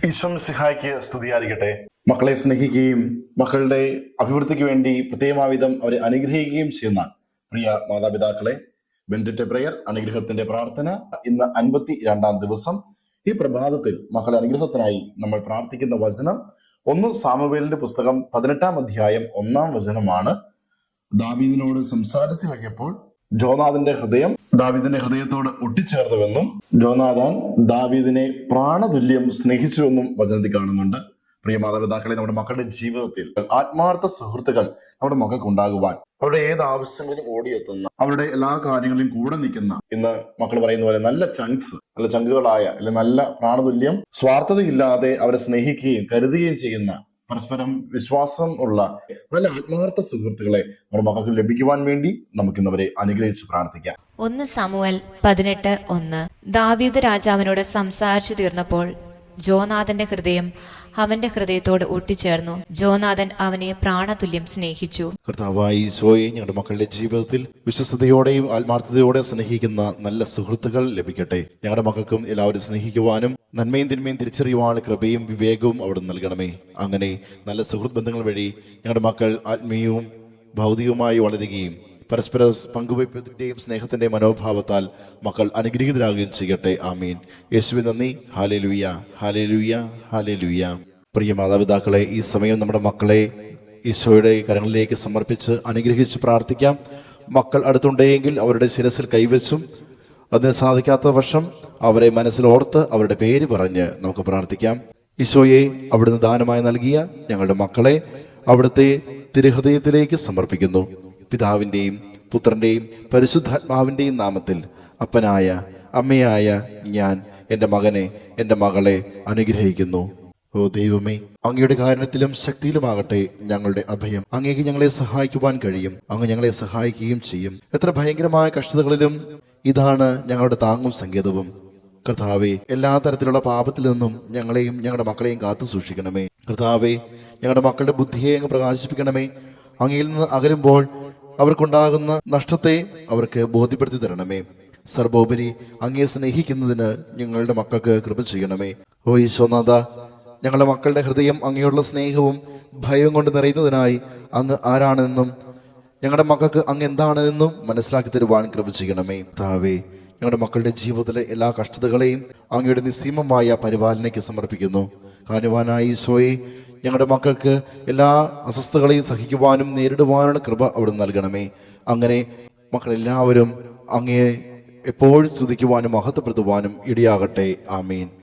ഈശോ മിശിഹായ്ക്ക് സ്തുതിയായിരിക്കട്ടെ. മക്കളെ സ്നേഹിക്കുകയും മക്കളുടെ അഭിവൃദ്ധിക്ക് വേണ്ടി പ്രത്യേകമാവിധം അവരെ അനുഗ്രഹിക്കുകയും ചെയ്യുന്ന പ്രിയ മാതാപിതാക്കളെ, ബെൻഡിറ്റ് പ്രയർ അനുഗ്രഹത്തിന്റെ പ്രാർത്ഥന ഇന്ന് 52-ാം ദിവസം. ഈ പ്രഭാതത്തിൽ മക്കളെ അനുഗ്രഹത്തിനായി നമ്മൾ പ്രാർത്ഥിക്കുന്ന വചനം 1 സാമുവേലിന്റെ പുസ്തകം 18-ാം അധ്യായം 1-ാം വചനമാണ്. ദാവീദിനോട് സംസാരിച്ചു കഴിഞ്ഞപ്പോൾ ജോനാഥന്റെ ഹൃദയം ദാവീദിന്റെ ഹൃദയത്തോട് ഒട്ടിച്ചേർന്നുവെന്നും ജോനാഥാൻ ദാവീദിനെ പ്രാണതുല്യം സ്നേഹിച്ചുവെന്നും വചനത്തിൽ കാണുന്നുണ്ട്. പ്രിയ മാതാപിതാക്കളെ, നമ്മുടെ മക്കളുടെ ജീവിതത്തിൽ ആത്മാർത്ഥ സുഹൃത്തുക്കൾ നമ്മുടെ മക്കൾക്ക് ഉണ്ടാകുവാൻ, അവരുടെ ഏത് ആവശ്യങ്ങളിലും ഓടിയെത്തുന്ന, അവരുടെ എല്ലാ കാര്യങ്ങളിലും കൂടെ നിൽക്കുന്ന, ഇന്ന് മക്കൾ പറയുന്ന പോലെ നല്ല ചങ്കുകളായ നല്ല പ്രാണതുല്യം സ്വാർത്ഥതയില്ലാതെ അവരെ സ്നേഹിക്കുകയും കരുതുകയും ചെയ്യുന്ന, പരസ്പരം വിശ്വാസം ഉള്ള നല്ല ആത്മാർത്ഥ സുഹൃത്തുക്കളെ നമ്മുടെ മക്കൾക്ക് ലഭിക്കുവാൻ വേണ്ടി നമുക്കിന്നവരെ അനുഗ്രഹിച്ച് പ്രാർത്ഥിക്കാം. 1 സാമുവേൽ 18:1. ദാവീദ് രാജാവിനോട് സംസാരിച്ചു തീർന്നപ്പോൾ ജോനാഥന്റെ ഹൃദയം അവന്റെ ഹൃദയത്തോട് ഒട്ടിച്ചേർന്നു. ജോനാഥൻ അവനെ പ്രാണതുല്യം സ്നേഹിച്ചു. കർത്താവായ ഈശോയെ, ഞങ്ങളുടെ മക്കളുടെ ജീവിതത്തിൽ വിശ്വസ്തയോടെയും ആത്മാർത്ഥതയോടെ സ്നേഹിക്കുന്ന നല്ല സുഹൃത്തുക്കൾ ലഭിക്കട്ടെ. ഞങ്ങളുടെ മക്കൾക്കും എല്ലാവരും സ്നേഹിക്കുവാനും നന്മയും തിന്മയും തിരിച്ചറിയുവാനുള്ള കൃപയും വിവേകവും അവിടെ നൽകണമേ. അങ്ങനെ നല്ല സുഹൃത്ത് ബന്ധങ്ങൾ വഴി ഞങ്ങളുടെ മക്കൾ ആത്മീയവും ഭൗതികവുമായി വളരുകയും പരസ്പര പങ്കുവയ്പത്തിന്റെയും സ്നേഹത്തിന്റെ മനോഭാവത്താൽ മക്കൾ അനുഗ്രഹീതരാകുകയും ചെയ്യട്ടെ. ആമീൻ. യേശുവേ നന്ദി. Hallelujah, hallelujah, hallelujah. പ്രിയ മാതാപിതാക്കളെ, ഈ സമയം നമ്മുടെ മക്കളെ ഈശോയുടെ കരങ്ങളിലേക്ക് സമർപ്പിച്ച് അനുഗ്രഹിച്ച് പ്രാർത്ഥിക്കാം. മക്കൾ അടുത്തുണ്ടെങ്കിൽ അവരുടെ ശിരസിൽ കൈവച്ചും, അതിന് സാധിക്കാത്ത പക്ഷം അവരെ മനസ്സിലോർത്ത് അവരുടെ പേര് പറഞ്ഞ് നമുക്ക് പ്രാർത്ഥിക്കാം. ഈശോയെ, അവിടുന്ന് ദാനമായി നൽകിയ ഞങ്ങളുടെ മക്കളെ അവിടുത്തെ തിരുഹൃദയത്തിലേക്ക് സമർപ്പിക്കുന്നു. പിതാവിൻ്റെയും പുത്രൻ്റെയും പരിശുദ്ധാത്മാവിൻ്റെയും നാമത്തിൽ അപ്പനായ അമ്മയായ ഞാൻ എൻ്റെ മകനെ, എൻ്റെ മകളെ അനുഗ്രഹിക്കുന്നു. ഓ ദൈവമേ, അങ്ങയുടെ കാരണത്തിലും ശക്തിയിലുമാകട്ടെ ഞങ്ങളുടെ അഭയം. അങ്ങേക്ക് ഞങ്ങളെ സഹായിക്കുവാൻ കഴിയും. അങ്ങ് ഞങ്ങളെ സഹായിക്കുകയും ചെയ്യും. എത്ര ഭയങ്കരമായ കഷ്ടതകളിലും ഇതാണ് ഞങ്ങളുടെ താങ്ങും സങ്കേതവും. കർത്താവെ, എല്ലാ തരത്തിലുള്ള പാപത്തിൽ നിന്നും ഞങ്ങളെയും ഞങ്ങളുടെ മക്കളെയും കാത്തു സൂക്ഷിക്കണമേ. കർത്താവെ, ഞങ്ങളുടെ മക്കളുടെ ബുദ്ധിയെ അങ്ങ് പ്രകാശിപ്പിക്കണമേ. അങ്ങയിൽ നിന്ന് അകലുമ്പോൾ അവർക്കുണ്ടാകുന്ന നഷ്ടത്തെ അവർക്ക് ബോധ്യപ്പെടുത്തി തരണമേ. സർവോപരി അങ്ങയെ സ്നേഹിക്കുന്നതിന് ഞങ്ങളുടെ മക്കൾക്ക് കൃപ ചെയ്യണമേ. ഓ ഈശോനാഥ, ഞങ്ങളുടെ മക്കളുടെ ഹൃദയം അങ്ങയോടുള്ള സ്നേഹവും ഭയവും കൊണ്ട് നിറയുന്നതിനായി അങ്ങ് ആരാണെന്നും ഞങ്ങളുടെ മക്കൾക്ക് അങ്ങ് എന്താണെന്നും മനസ്സിലാക്കി തരുവാൻ കൃപ ചെയ്യണമേ. താവേ, ഞങ്ങളുടെ മക്കളുടെ ജീവിതത്തിലെ എല്ലാ കഷ്ടതകളെയും അങ്ങയുടെ നിസ്സീമമായ പരിപാലനയ്ക്ക് സമർപ്പിക്കുന്നു. കാരുണ്യവാനായ ഈശോയെ, ഞങ്ങളുടെ മക്കൾക്ക് എല്ലാ അസ്വസ്ഥതകളെയും സഹിക്കുവാനും നേരിടുവാനുള്ള കൃപ അവിടെ നൽകണമേ. അങ്ങനെ മക്കളെല്ലാവരും അങ്ങയെ എപ്പോഴും സ്തുതിക്കുവാനും മഹത്വപ്പെടുത്തുവാനും ഇടയാകട്ടെ. ആമീൻ.